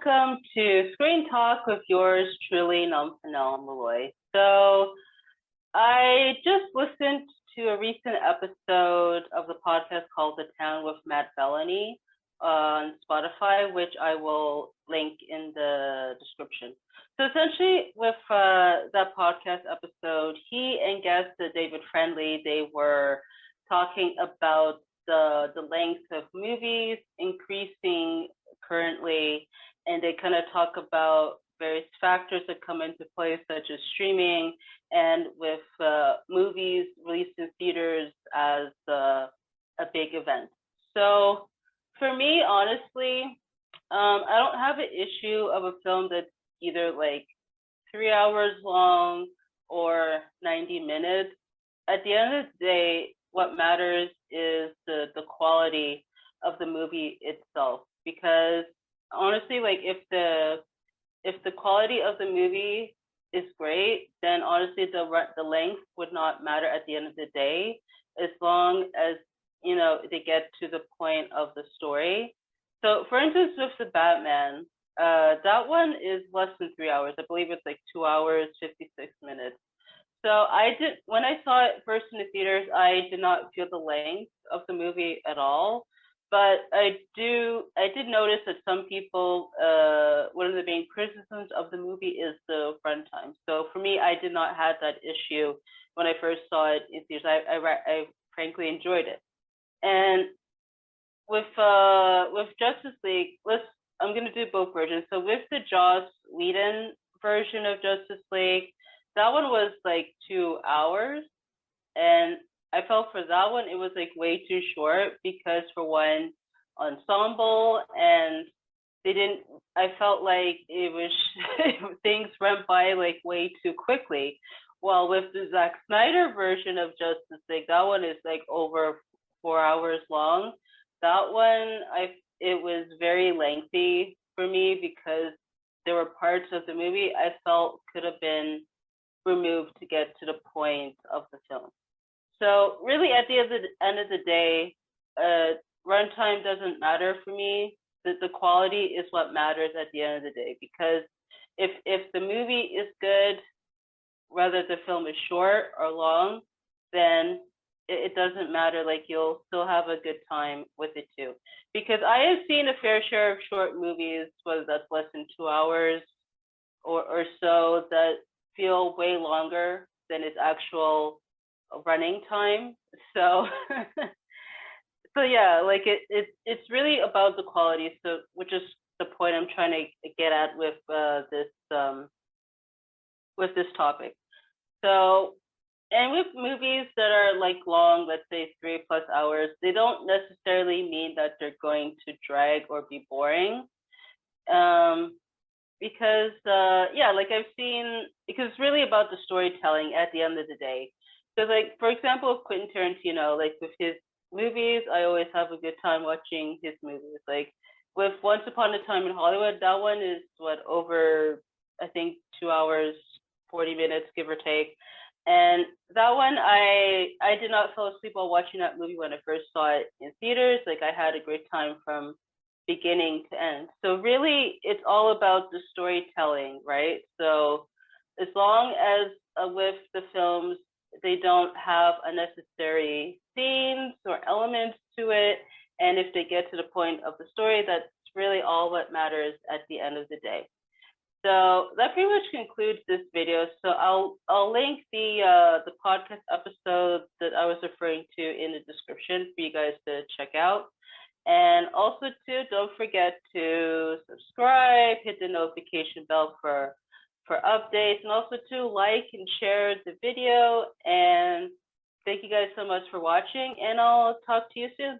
welcome to Screen Talk with yours truly, Nomfanelo. So I just listened to a recent episode of the podcast called The Town with Matt Belloni on Spotify, which I will link in the description. So essentially with that podcast episode, he and guest David Friendly, they were talking about the length of movies increasing currently, and they kind of talk about various factors that come into play, such as streaming, and with movies released in theaters as a big event. So for me, honestly, I don't have an issue of a film that's either like 3 hours long or 90 minutes. At the end of the day, what matters is the quality of the movie itself. Because honestly, like if the quality of the movie is great, then honestly the length would not matter at the end of the day, as long as they get to the point of the story. So for instance, with the Batman, that one is less than 3 hours. I believe it's like 2 hours 56 minutes. So when I saw it first in the theaters, I did not feel the length of the movie at all. But I did notice that some people, one of the main criticisms of the movie is the runtime. So for me, I did not have that issue when I first saw it in theaters. I frankly enjoyed it. And with Justice League, I'm gonna do both versions. So with the Joss Whedon version of Justice League, that one was like 2 hours, and I felt for that one it was like way too short, because for one, ensemble, and I felt like it was things went by like way too quickly. While with the Zack Snyder version of Justice League, that one is like over 4 hours long. That one, it was very lengthy for me, because there were parts of the movie I felt could have been removed to get to the point of the film. So really, at the end of the day, runtime doesn't matter for me. The quality is what matters at the end of the day, because if the movie is good, whether the film is short or long, then it doesn't matter. Like, you'll still have a good time with it too. Because I have seen a fair share of short movies, whether that's less than 2 hours or so, that feel way longer than its actual running time. So so yeah, like it's really about the quality. So which is the point I'm trying to get at with this topic. So, and with movies that are like long, let's say 3+ hours, they don't necessarily mean that they're going to drag or be boring. Because like I've seen, because it's really about the storytelling at the end of the day. So like, for example, Quentin Tarantino, like with his movies, I always have a good time watching his movies. Like with Once Upon a Time in Hollywood, that one is over, I think, 2 hours 40 minutes, give or take. And that one, I did not fall asleep while watching that movie when I first saw it in theaters. Like, I had a great time from beginning to end. So really, it's all about the storytelling, right? So as long as with the films, they don't have unnecessary scenes or elements to it, and if they get to the point of the story, that's really all what matters at the end of the day. So that pretty much concludes this video. So I'll link the podcast episode that I was referring to in the description for you guys to check out. And also too, don't forget to subscribe, hit the notification bell for updates, and also to like and share the video. And thank you guys so much for watching, and I'll talk to you soon.